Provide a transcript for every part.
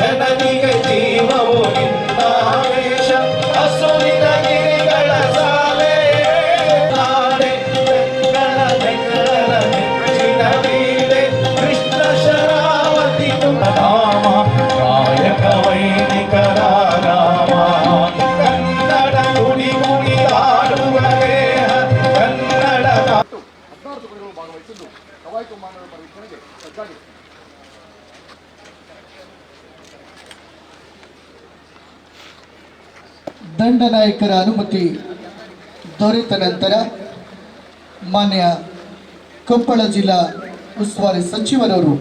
ಜನನಿಗೆ ಜೀವವು ನಿನ್ನಾವೇಶ ಹಸುರಿನ ಗಿರಿಗಳ ಸಾಲೆ ನಾಡೆ ಬೆಂಗಳ ಬೆಂಗಳ ನೆಚ್ಚಿನ ವೀಡೆ ಕೃಷ್ಣ ಶರಾವತಿ ರಾಮ ಕಾಯಕ ವೈದಿಕರ ರಾಮ ಕನ್ನಡ ಗುಡಿ ಗುಡಿ ಆಡುವರೆ ಕನ್ನಡ 16 ತುಕಡಿಗಳು ಭಾಗವಹಿಸಿದ್ದು ಕವಾಯತು ಮಾನವ ಪರೀಕ್ಷಣೆಗೆ ಸಜ್ಜಾಗಿದೆ. ದಂಡನಾಯಕರ ಅನುಮತಿ ದೊರೆತ ನಂತರ ಮಾನ್ಯ ಕೊಪ್ಪಳ ಜಿಲ್ಲಾ ಉಸ್ತುವಾರಿ ಸಚಿವರವರು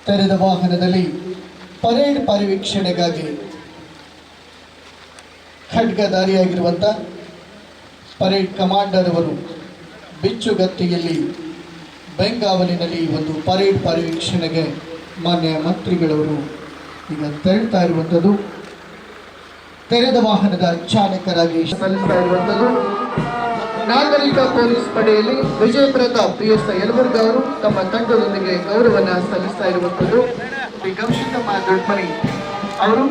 ತೆರೆದ ವಾಹನದಲ್ಲಿ ಪರೇಡ್ ಪರಿವೀಕ್ಷಣೆಗಾಗಿ ಖಡ್ಗಧಾರಿಯಾಗಿರುವಂಥ ಪರೇಡ್ ಕಮಾಂಡರ್ ಅವರು ಬಿಚ್ಚುಗತ್ತಿಯಲ್ಲಿ ಬೆಂಗಾವಲಿನಲ್ಲಿ ಒಂದು ಪರೇಡ್ ಪರಿವೀಕ್ಷಣೆಗೆ ಮಾನ್ಯ ಮಂತ್ರಿಗಳವರು ಈಗ ತೆರಳುತ್ತಾ ಇರುವಂಥದ್ದು. ತೆರೆದ ವಾಹನದ ಚಾಲಕರಾಗಿ ಸಲ್ಲಿಸ್ತಾ ಇರುವಂಥದ್ದು ನಾಗರಿಕ ಪೊಲೀಸ್ ಪಡೆಯಲ್ಲಿ ವಿಜಯ ಪ್ರತಾಪ್ PSI ಯಲಬುರ್ಗಾ ಅವರು ತಮ್ಮ ತಂಡದೊಂದಿಗೆ ಗೌರವವನ್ನು ಸಲ್ಲಿಸ್ತಾ ಇರುವಂಥದ್ದು. ಗವಿಸಿದ್ದಮ್ಮ ದೊಡ್ಡಮನಿ ಅವರು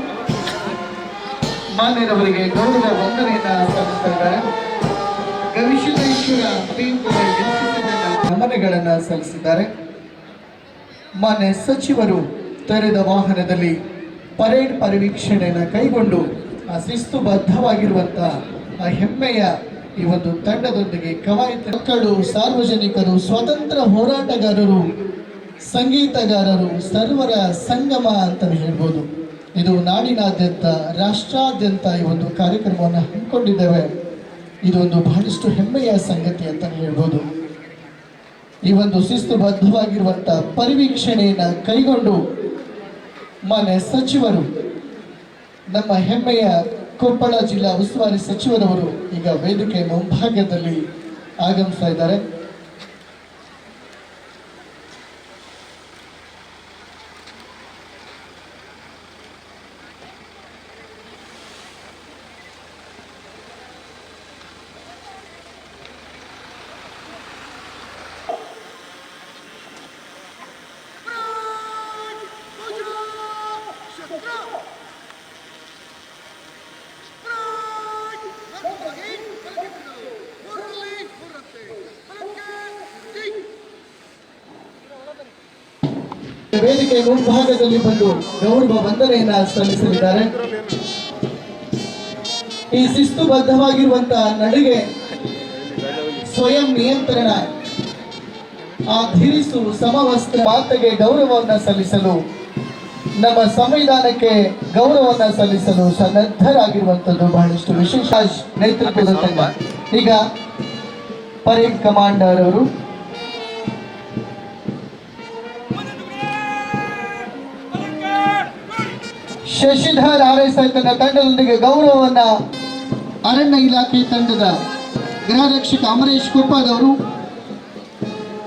ಮಾನ್ಯರವರಿಗೆ ಗೌರವ ವಂದನೆಯನ್ನ ಸಲ್ಲಿಸ್ತಾ ಇದ್ದಾರೆ. ಗವಿಸಿದ್ದೇಶ್ವರ ನಮನಗಳನ್ನು ಸಲ್ಲಿಸಿದ್ದಾರೆ. ಮಾನ್ಯ ಸಚಿವರು ತೆರೆದ ವಾಹನದಲ್ಲಿ ಪರೇಡ್ ಪರಿವೀಕ್ಷಣೆಯನ್ನು ಕೈಗೊಂಡು ಆ ಶಿಸ್ತುಬದ್ಧವಾಗಿರುವಂಥ ಆ ಹೆಮ್ಮೆಯ ಈ ಒಂದು ತಂಡದೊಂದಿಗೆ ಕವಾಯತು ಮಕ್ಕಳು, ಸಾರ್ವಜನಿಕರು, ಸ್ವಾತಂತ್ರ್ಯ ಹೋರಾಟಗಾರರು, ಸಂಗೀತಗಾರರು ಸರ್ವರ ಸಂಗಮ ಅಂತಲೇ ಹೇಳ್ಬೋದು. ಇದು ನಾಡಿನಾದ್ಯಂತ ರಾಷ್ಟ್ರಾದ್ಯಂತ ಈ ಒಂದು ಕಾರ್ಯಕ್ರಮವನ್ನು ಹಮ್ಮಿಕೊಂಡಿದ್ದೇವೆ. ಇದೊಂದು ಬಹಳಷ್ಟು ಹೆಮ್ಮೆಯ ಸಂಗತಿ ಅಂತಲೇ ಹೇಳ್ಬೋದು. ಈ ಒಂದು ಶಿಸ್ತುಬದ್ಧವಾಗಿರುವಂಥ ಪರಿವೀಕ್ಷಣೆಯನ್ನು ಕೈಗೊಂಡು ಮಾನ್ಯ ಸಚಿವರು ನಮ್ಮ ಹೆಮ್ಮೆಯ ಕೊಪ್ಪಳ ಜಿಲ್ಲಾ ಉಸ್ತುವಾರಿ ಸಚಿವರವರು ಈಗ ವೇದಿಕೆ ಮುಂಭಾಗದಲ್ಲಿ ಆಗಮಿಸ್ತಾ ಇದ್ದಾರೆ. ವೇದಿಕೆ ಮುಂಭಾಗದಲ್ಲಿ ಬಂದು ಗೌರವ ವಂದನೆಯನ್ನ ಸಲ್ಲಿಸಲಿದ್ದಾರೆ. ಈ ಶಿಸ್ತುಬದ್ಧವಾಗಿರುವಂತಹ ನಡಿಗೆ, ಸ್ವಯಂ ನಿಯಂತ್ರಣ, ಆ ಧಿರಿಸು ಸಮವಸ್ತ್ರ ಮಾತೆಗೆ ಗೌರವವನ್ನು ಸಲ್ಲಿಸಲು, ನಮ್ಮ ಸಂವಿಧಾನಕ್ಕೆ ಗೌರವವನ್ನು ಸಲ್ಲಿಸಲು ಸನ್ನದ್ಧರಾಗಿರುವಂಥದ್ದು ಬಹಳಷ್ಟು ವಿಶೇಷ ನೇತೃತ್ವದ ತಂಡ. ಈಗ ಪರೇಡ್ ಕಮಾಂಡರ್ ಅವರು ಶಶಿಧರ್ RSI ತನ್ನ ತಂಡದೊಂದಿಗೆ ಗೌರವವನ್ನ ಅರಣ್ಯ ಇಲಾಖೆ ತಂಡದ ಗೃಹ ರಕ್ಷಕ ಅಮರೇಶ್ ಕೊಪ್ಪದವರು,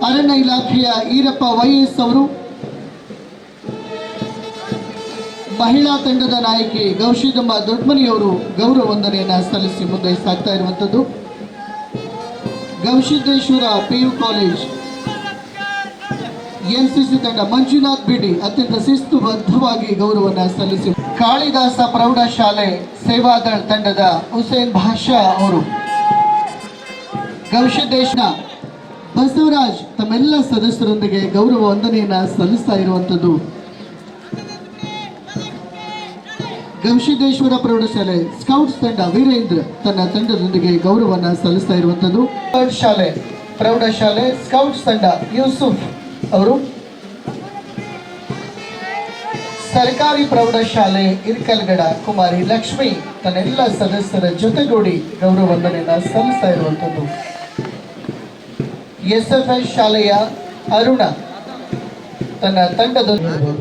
ಅರಣ್ಯ ಇಲಾಖೆಯ ಈರಪ್ಪ YS ಅವರು, ಮಹಿಳಾ ತಂಡದ ನಾಯಕಿ ಗವಿಸಿದ್ದಮ್ಮ ದೊಡ್ಡಮನಿಯವರು ಗೌರವ ವಂದನೆಯನ್ನ ಸಲ್ಲಿಸಿ ಮುಂದೆ ಸಾಗ್ತಾ ಇರುವಂಥದ್ದು. ಗವಿಸಿದ್ದೇಶ್ವರ PU ಕಾಲೇಜ್ NCC ತಂಡ ಮಂಜುನಾಥ್ ಬಿಡಿ ಅತ್ಯಂತ ಶಿಸ್ತುಬದ್ಧವಾಗಿ ಗೌರವವನ್ನು ಸಲ್ಲಿಸಿ, ಕಾಳಿದಾಸ ಪ್ರೌಢಶಾಲೆ ಸೇವಾದಳ ತಂಡದ ಹುಸೇನ್ ಭಾಷಾ ಅವರು, ಗವಿಸಿದ್ದೇಶ್ನ ಬಸವರಾಜ್ ತಮ್ಮೆಲ್ಲ ಸದಸ್ಯರೊಂದಿಗೆ ಗೌರವ ವಂದನೆಯನ್ನ ಸಲ್ಲಿಸ್ತಾ ಇರುವಂಥದ್ದು. ಗವಿಸಿದ್ದೇಶ್ವರ ಪ್ರೌಢಶಾಲೆ ಸ್ಕೌಟ್ಸ್ ತಂಡ ವೀರೇಂದ್ರ ತನ್ನ ತಂಡದೊಂದಿಗೆ ಗೌರವವನ್ನು ಸಲ್ಲಿಸ್ತಾ ಇರುವಂಥದ್ದು. ಶಾಲೆ ಪ್ರೌಢಶಾಲೆ ಸ್ಕೌಟ್ಸ್ ತಂಡ ಯೂಸುಫ್ ಅವರು, ಸರ್ಕಾರಿ ಪ್ರೌಢಶಾಲೆ ಇರ್ಕಲ್ಗಡ ಕುಮಾರಿ ಲಕ್ಷ್ಮಿ ತನ್ನೆಲ್ಲ ಸದಸ್ಯರ ಜೊತೆಗೂಡಿ ಗೌರವ ವಂದನೆಯನ್ನ ಸಲ್ಲಿಸ್ತಾ ಇರುವಂಥದ್ದು. SFS ಶಾಲೆಯ ಅರುಣ ತನ್ನ ತಂಡದೊಂದಿಗೆ